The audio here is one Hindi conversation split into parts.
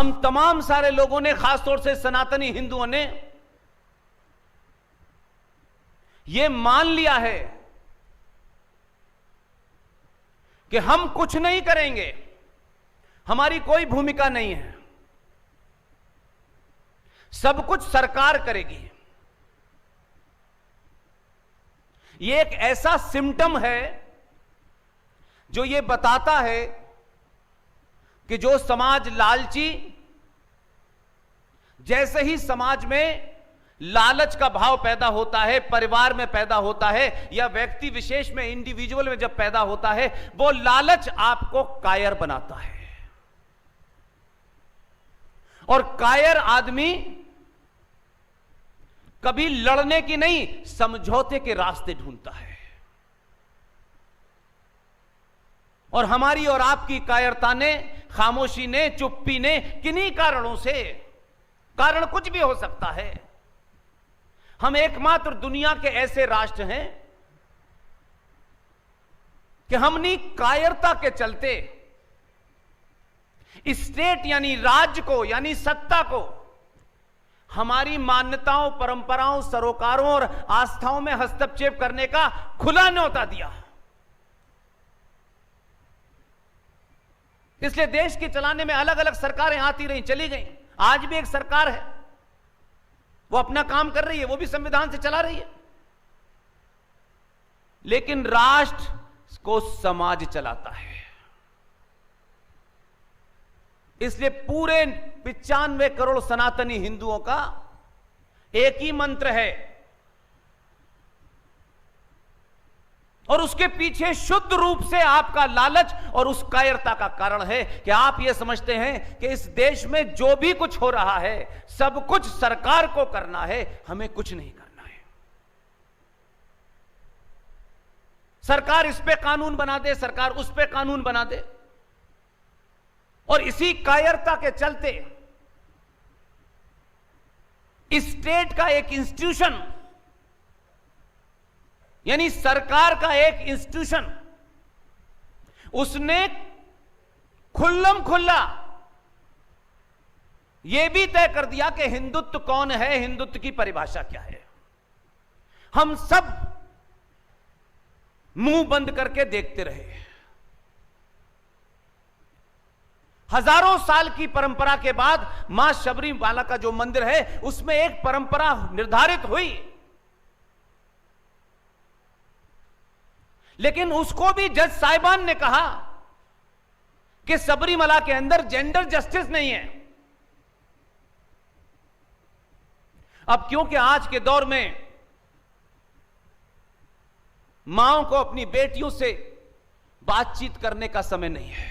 हम तमाम सारे लोगों ने, खासतौर से सनातनी हिंदुओं ने यह मान लिया है कि हम कुछ नहीं करेंगे, हमारी कोई भूमिका नहीं है, सब कुछ सरकार करेगी। यह एक ऐसा सिम्टम है जो यह बताता है कि जो समाज लालची, जैसे ही समाज में लालच का भाव पैदा होता है, परिवार में पैदा होता है या व्यक्ति विशेष में, इंडिविजुअल में जब पैदा होता है, वो लालच आपको कायर बनाता है। और कायर आदमी कभी लड़ने की नहीं, समझौते के रास्ते ढूंढता है। और हमारी और आपकी कायरता ने, खामोशी ने, चुप्पी ने, किन्हीं कारणों से, कारण कुछ भी हो सकता है, हम एकमात्र दुनिया के ऐसे राष्ट्र हैं कि हमने कायरता के चलते स्टेट यानी राज्य को, यानी सत्ता को, हमारी मान्यताओं, परंपराओं, सरोकारों और आस्थाओं में हस्तक्षेप करने का खुला न्योता दिया। इसलिए देश के चलाने में अलग अलग सरकारें आती रही, चली गई। आज भी एक सरकार है, वो अपना काम कर रही है, वो भी संविधान से चला रही है, लेकिन राष्ट्र को समाज चलाता है। इसलिए पूरे 95 करोड़ सनातनी हिंदुओं का एक ही मंत्र है, और उसके पीछे शुद्ध रूप से आपका लालच और उस कायरता का कारण है कि आप यह समझते हैं कि इस देश में जो भी कुछ हो रहा है, सब कुछ सरकार को करना है, हमें कुछ नहीं करना है। सरकार इस पे कानून बना दे, सरकार उस पे कानून बना दे। और इसी कायरता के चलते स्टेट का एक इंस्टीट्यूशन, यानी सरकार का एक इंस्टीट्यूशन, उसने खुल्लम खुल्ला यह भी तय कर दिया कि हिंदुत्व कौन है, हिंदुत्व की परिभाषा क्या है। हम सब मुंह बंद करके देखते रहे। हजारों साल की परंपरा के बाद मां शबरीमाला का जो मंदिर है, उसमें एक परंपरा निर्धारित हुई, लेकिन उसको भी जज साहिबान ने कहा कि सबरीमला के अंदर जेंडर जस्टिस नहीं है। अब क्योंकि आज के दौर में मांओं को अपनी बेटियों से बातचीत करने का समय नहीं है,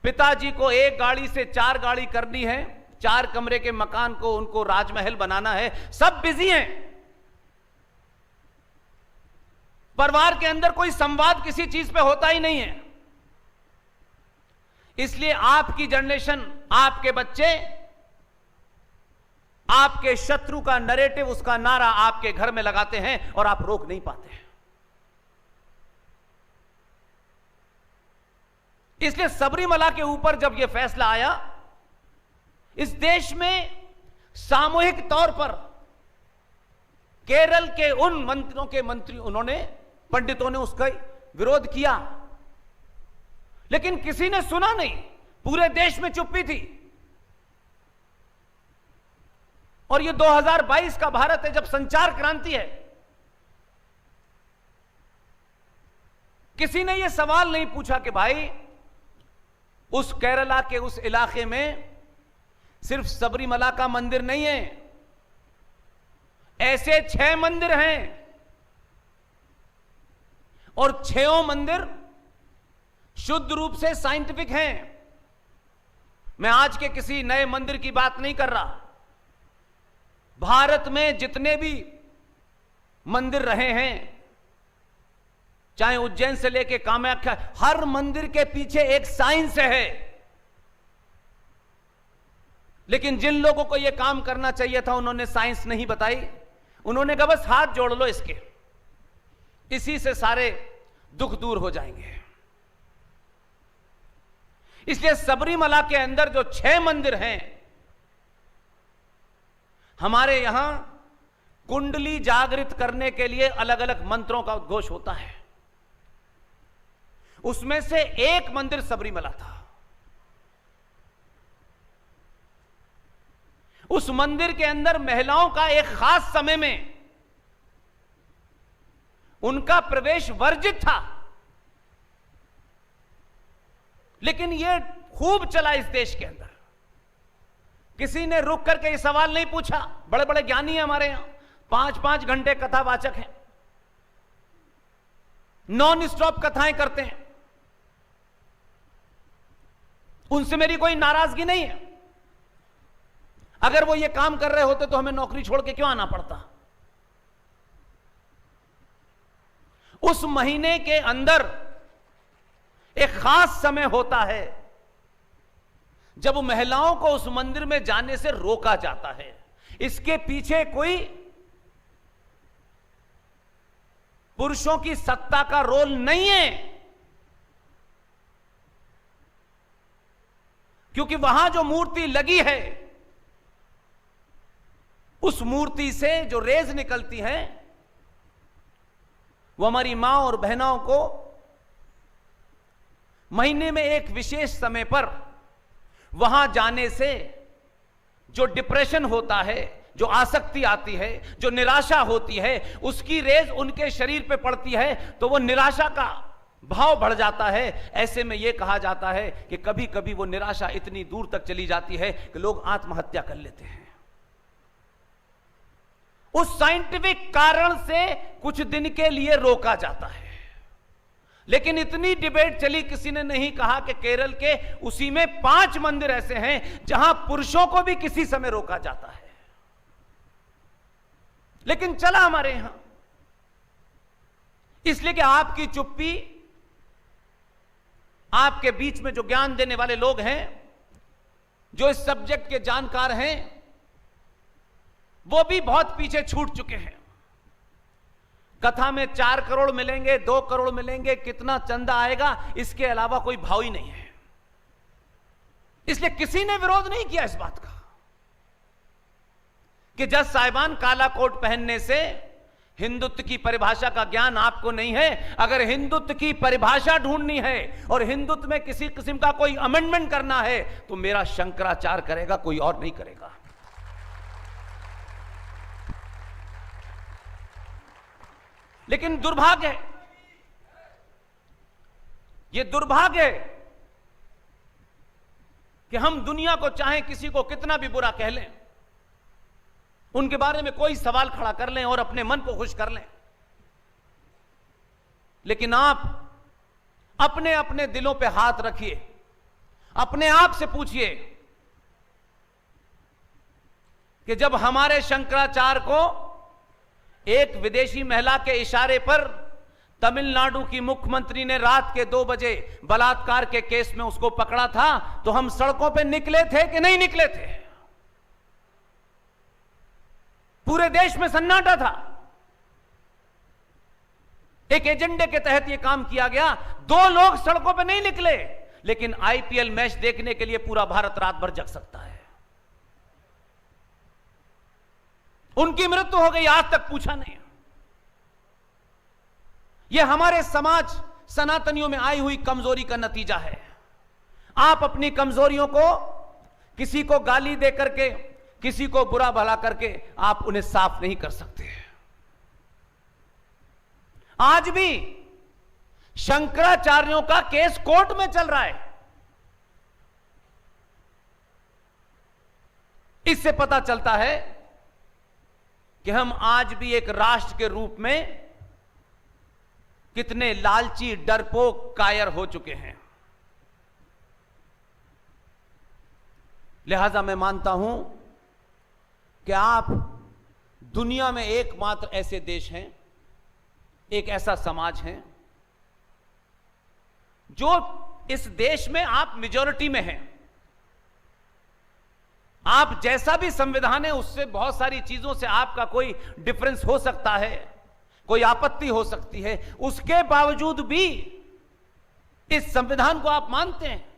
पिताजी को एक गाड़ी से 4 गाड़ी करनी है, 4 कमरे के मकान को उनको राजमहल बनाना है, सब बिजी हैं। परिवार के अंदर कोई संवाद किसी चीज पे होता ही नहीं है। इसलिए आपकी जनरेशन, आपके बच्चे, आपके शत्रु का नैरेटिव, उसका नारा आपके घर में लगाते हैं और आप रोक नहीं पाते। इसलिए सबरीमला के ऊपर जब यह फैसला आया, इस देश में सामूहिक तौर पर केरल के उन मंत्रियों के मंत्री, पंडितों ने उसका विरोध किया, लेकिन किसी ने सुना नहीं, पूरे देश में चुप्पी थी। और ये 2022 का भारत है, जब संचार क्रांति है। किसी ने यह सवाल नहीं पूछा कि भाई उस केरला के उस इलाके में सिर्फ सबरीमला का मंदिर नहीं है, ऐसे 6 मंदिर हैं, और 6 मंदिर शुद्ध रूप से साइंटिफिक हैं। मैं आज के किसी नए मंदिर की बात नहीं कर रहा। भारत में जितने भी मंदिर रहे हैं, चाहे उज्जैन से लेके कामाख्या, हर मंदिर के पीछे एक साइंस है। लेकिन जिन लोगों को यह काम करना चाहिए था, उन्होंने साइंस नहीं बताई। उन्होंने कहा बस हाथ जोड़ लो इसके, इसी से सारे दुख दूर हो जाएंगे। इसलिए सबरीमला के अंदर जो 6 मंदिर हैं, हमारे यहां कुंडली जागृत करने के लिए अलग अलग मंत्रों का उद्घोष होता है। उसमें से एक मंदिर सबरीमला था। उस मंदिर के अंदर महिलाओं का एक खास समय में उनका प्रवेश वर्जित था, लेकिन यह खूब चला इस देश के अंदर। किसी ने रुक करके यह सवाल नहीं पूछा। बड़े बड़े ज्ञानी हैं हमारे यहां, 5-5 घंटे कथावाचक हैं, नॉन स्टॉप कथाएं करते हैं। उनसे मेरी कोई नाराजगी नहीं है। अगर वो ये काम कर रहे होते तो हमें नौकरी छोड़ के क्यों आना पड़ता। उस महीने के अंदर एक खास समय होता है जब महिलाओं को उस मंदिर में जाने से रोका जाता है। इसके पीछे कोई पुरुषों की सत्ता का रोल नहीं है, क्योंकि वहां जो मूर्ति लगी है, उस मूर्ति से जो रेज निकलती हैं, वो हमारी मां और बहनों को महीने में एक विशेष समय पर वहां जाने से जो डिप्रेशन होता है, जो आसक्ति आती है, जो निराशा होती है, उसकी रेज उनके शरीर पे पड़ती है तो वो निराशा का भाव बढ़ जाता है। ऐसे में यह कहा जाता है कि कभी कभी वो निराशा इतनी दूर तक चली जाती है कि लोग आत्महत्या कर लेते हैं। उस साइंटिफिक कारण से कुछ दिन के लिए रोका जाता है, लेकिन इतनी डिबेट चली, किसी ने नहीं कहा कि केरल के उसी में 5 मंदिर ऐसे हैं जहां पुरुषों को भी किसी समय रोका जाता है, लेकिन चला हमारे यहां। इसलिए कि आपकी चुप्पी, आपके बीच में जो ज्ञान देने वाले लोग हैं, जो इस सब्जेक्ट के जानकार हैं, वो भी बहुत पीछे छूट चुके हैं। कथा में 4 करोड़ मिलेंगे, 2 करोड़ मिलेंगे, कितना चंदा आएगा, इसके अलावा कोई भाव ही नहीं है। इसलिए किसी ने विरोध नहीं किया इस बात का कि जज साहिबान काला कोट पहनने से हिंदुत्व की परिभाषा का ज्ञान आपको नहीं है। अगर हिंदुत्व की परिभाषा ढूंढनी है और हिंदुत्व में किसी किस्म का कोई अमेंडमेंट करना है तो मेरा शंकराचार्य करेगा, कोई और नहीं करेगा। लेकिन दुर्भाग्य है, यह दुर्भाग्य है कि हम दुनिया को चाहे किसी को कितना भी बुरा कह लें, उनके बारे में कोई सवाल खड़ा कर लें और अपने मन को खुश कर लें, लेकिन आप अपने अपने दिलों पे हाथ रखिए, अपने आप से पूछिए कि जब हमारे शंकराचार्य को एक विदेशी महिला के इशारे पर तमिलनाडु की मुख्यमंत्री ने रात के 2 बजे बलात्कार के केस में उसको पकड़ा था, तो हम सड़कों पे निकले थे कि नहीं निकले थे? पूरे देश में सन्नाटा था। एक एजेंडे के तहत यह काम किया गया। 2 लोग सड़कों पे नहीं निकले, लेकिन आईपीएल मैच देखने के लिए पूरा भारत रात भर जग सकता है। उनकी मृत्यु हो गई, आज तक पूछा नहीं। यह हमारे समाज सनातनियों में आई हुई कमजोरी का नतीजा है। आप अपनी कमजोरियों को किसी को गाली दे करके, किसी को बुरा भला करके आप उन्हें साफ नहीं कर सकते। आज भी शंकराचार्यों का केस कोर्ट में चल रहा है। इससे पता चलता है कि हम आज भी एक राष्ट्र के रूप में कितने लालची, डरपोक, कायर हो चुके हैं। लिहाजा मैं मानता हूं कि आप दुनिया में एकमात्र ऐसे देश हैं, एक ऐसा समाज है जो इस देश में आप मेजॉरिटी में हैं। आप जैसा भी संविधान है उससे बहुत सारी चीजों से आपका कोई डिफरेंस हो सकता है, कोई आपत्ति हो सकती है, उसके बावजूद भी इस संविधान को आप मानते हैं।